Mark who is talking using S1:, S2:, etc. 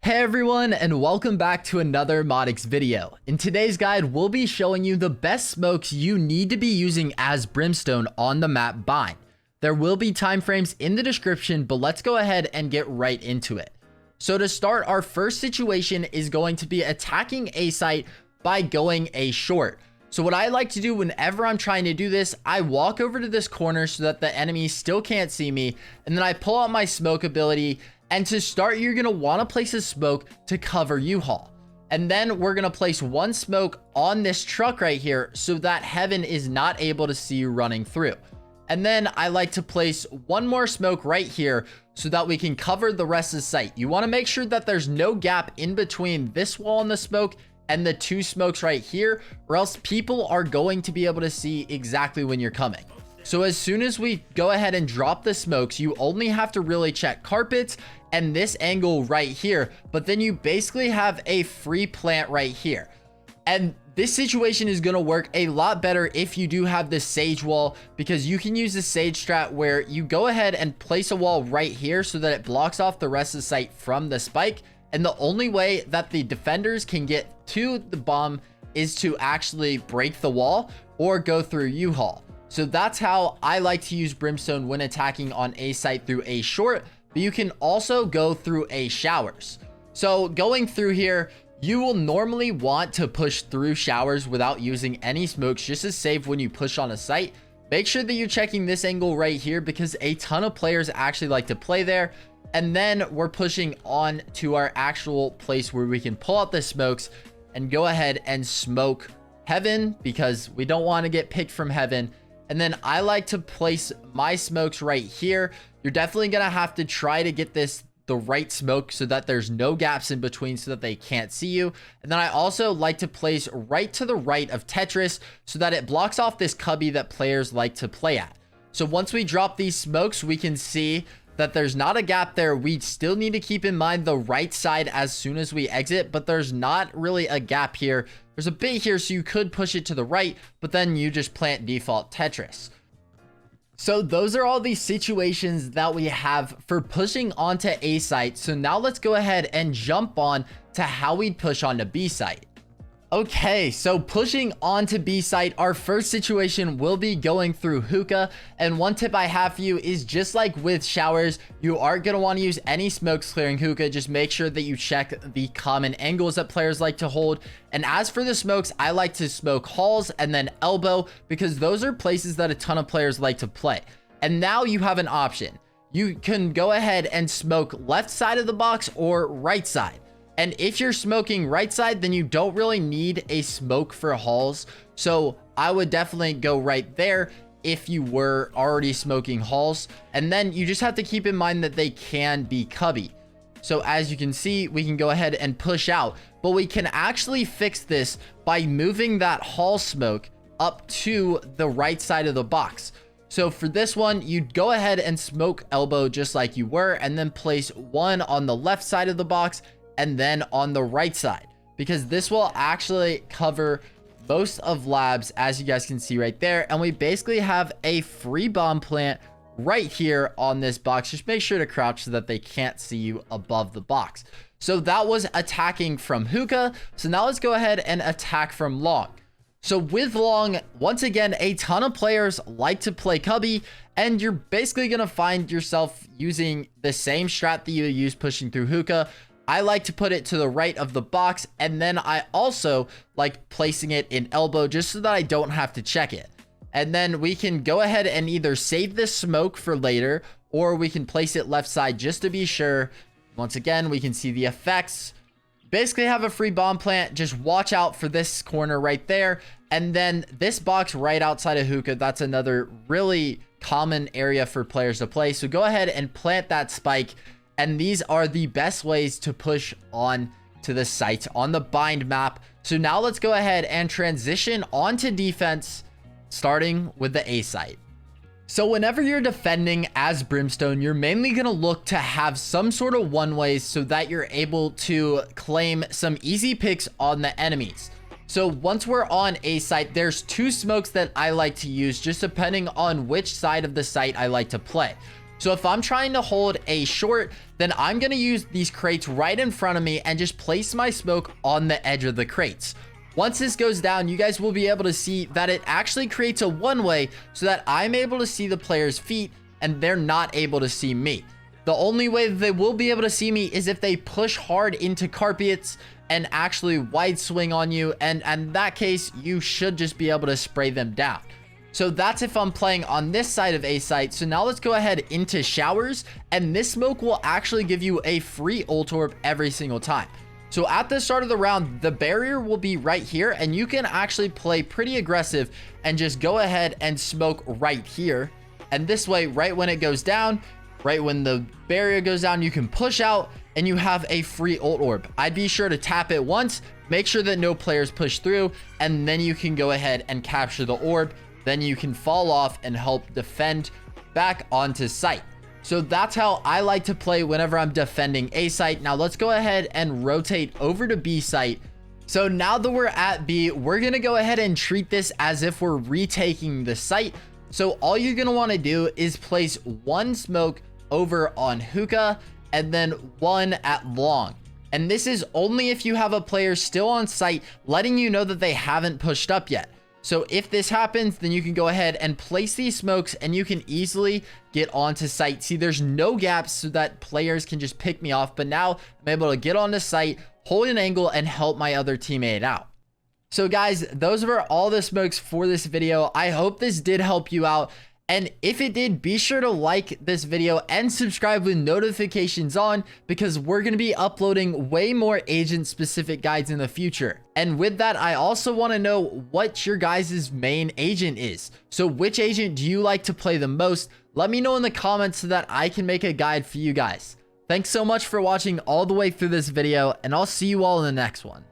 S1: Hey everyone, and welcome back to another Modix video. In today's guide, we'll be showing you the best smokes you need to be using as Brimstone on the map Bind. There will be timeframes in the description, but let's go ahead and get right into it. So to start, our first situation is going to be attacking a site by going a short. So what I like to do whenever I'm trying to do this, I walk over to this corner so that the enemy still can't see me, and then I pull out my smoke ability. And to start, you're going to want to place a smoke to cover U-Haul. And then we're going to place one smoke on this truck right here so that Heaven is not able to see you running through. And then I like to place one more smoke right here so that we can cover the rest of the site. You want to make sure that there's no gap in between this wall and the smoke and the two smokes right here, or else people are going to be able to see exactly when you're coming. So as soon as we go ahead and drop the smokes, you only have to really check carpets and this angle right here, but then you basically have a free plant right here. And this situation is going to work a lot better if you do have the sage wall, because you can use the sage strat where you go ahead and place a wall right here so that it blocks off the rest of the site from the spike. And the only way that the defenders can get to the bomb is to actually break the wall or go through U-Haul. So that's how I like to use Brimstone when attacking on a site through a short, but you can also go through a showers. So going through here, you will normally want to push through showers without using any smokes, just to save when you push on a site. Make sure that you're checking this angle right here because a ton of players actually like to play there. And then we're pushing on to our actual place where we can pull out the smokes and go ahead and smoke Heaven because we don't want to get picked from Heaven. And then I like to place my smokes right here. You're definitely going to have to try to get the right smoke so that there's no gaps in between so that they can't see you. And then I also like to place right to the right of Tetris so that it blocks off this cubby that players like to play at. So once we drop these smokes, we can see that there's not a gap there. We still need to keep in mind the right side as soon as we exit, but there's not really a gap here. There's a bit here, so you could push it to the right, but then you just plant default Tetris. So those are all the situations that we have for pushing onto A site. So now let's go ahead and jump on to how we'd push onto B site. Okay, so pushing onto B site, our first situation will be going through hookah. And one tip I have for you is, just like with showers, you aren't going to want to use any smokes clearing hookah. Just make sure that you check the common angles that players like to hold. And as for the smokes, I like to smoke halls and then elbow because those are places that a ton of players like to play. And now you have an option. You can go ahead and smoke left side of the box or right side. And if you're smoking right side, then you don't really need a smoke for halls. So I would definitely go right there if you were already smoking halls. And then you just have to keep in mind that they can be cubby. So as you can see, we can go ahead and push out, but we can actually fix this by moving that hall smoke up to the right side of the box. So for this one, you'd go ahead and smoke elbow just like you were, and then place one on the left side of the box and then on the right side, because this will actually cover most of labs, as you guys can see right there. And we basically have a free bomb plant right here on this box. Just make sure to crouch so that they can't see you above the box. So that was attacking from hookah. So now let's go ahead and attack from long. So with long, once again, a ton of players like to play cubby, and you're basically going to find yourself using the same strat that you use pushing through hookah. I like to put it to the right of the box, and then I also like placing it in elbow just so that I don't have to check it. And then we can go ahead and either save this smoke for later, or we can place it left side just to be sure. Once again, we can see the effects. Basically have a free bomb plant. Just watch out for this corner right there. And then this box right outside of hookah, that's another really common area for players to play. So go ahead and plant that spike. And these are the best ways to push on to the site on the Bind map. So now let's go ahead and transition onto defense, starting with the A site. So whenever you're defending as Brimstone, you're mainly going to look to have some sort of one-ways so that you're able to claim some easy picks on the enemies. So once we're on A site, there's two smokes that I like to use, just depending on which side of the site I like to play. So if I'm trying to hold a short, then I'm going to use these crates right in front of me and just place my smoke on the edge of the crates. Once this goes down, you guys will be able to see that it actually creates a one-way so that I'm able to see the player's feet and they're not able to see me. The only way that they will be able to see me is if they push hard into carpets and actually wide swing on you. And in that case, you should just be able to spray them down. So that's if I'm playing on this side of A site. So now let's go ahead into showers. And this smoke will actually give you a free ult orb every single time. So at the start of the round, the barrier will be right here. And you can actually play pretty aggressive and just go ahead and smoke right here. And this way, right when it goes down, right when the barrier goes down, you can push out and you have a free ult orb. I'd be sure to tap it once, make sure that no players push through, and then you can go ahead and capture the orb. Then you can fall off and help defend back onto site. So that's how I like to play whenever I'm defending A site. Now let's go ahead and rotate over to B site. So now that we're at B, we're going to go ahead and treat this as if we're retaking the site. So all you're going to want to do is place one smoke over on hookah and then one at long. And this is only if you have a player still on site, letting you know that they haven't pushed up yet. So if this happens, then you can go ahead and place these smokes and you can easily get onto site. See, there's no gaps so that players can just pick me off. But now I'm able to get onto site, hold an angle, and help my other teammate out. So guys, those were all the smokes for this video. I hope this did help you out. And if it did, be sure to like this video and subscribe with notifications on, because we're going to be uploading way more agent specific guides in the future. And with that, I also want to know what your guys' main agent is. So which agent do you like to play the most? Let me know in the comments so that I can make a guide for you guys. Thanks so much for watching all the way through this video, and I'll see you all in the next one.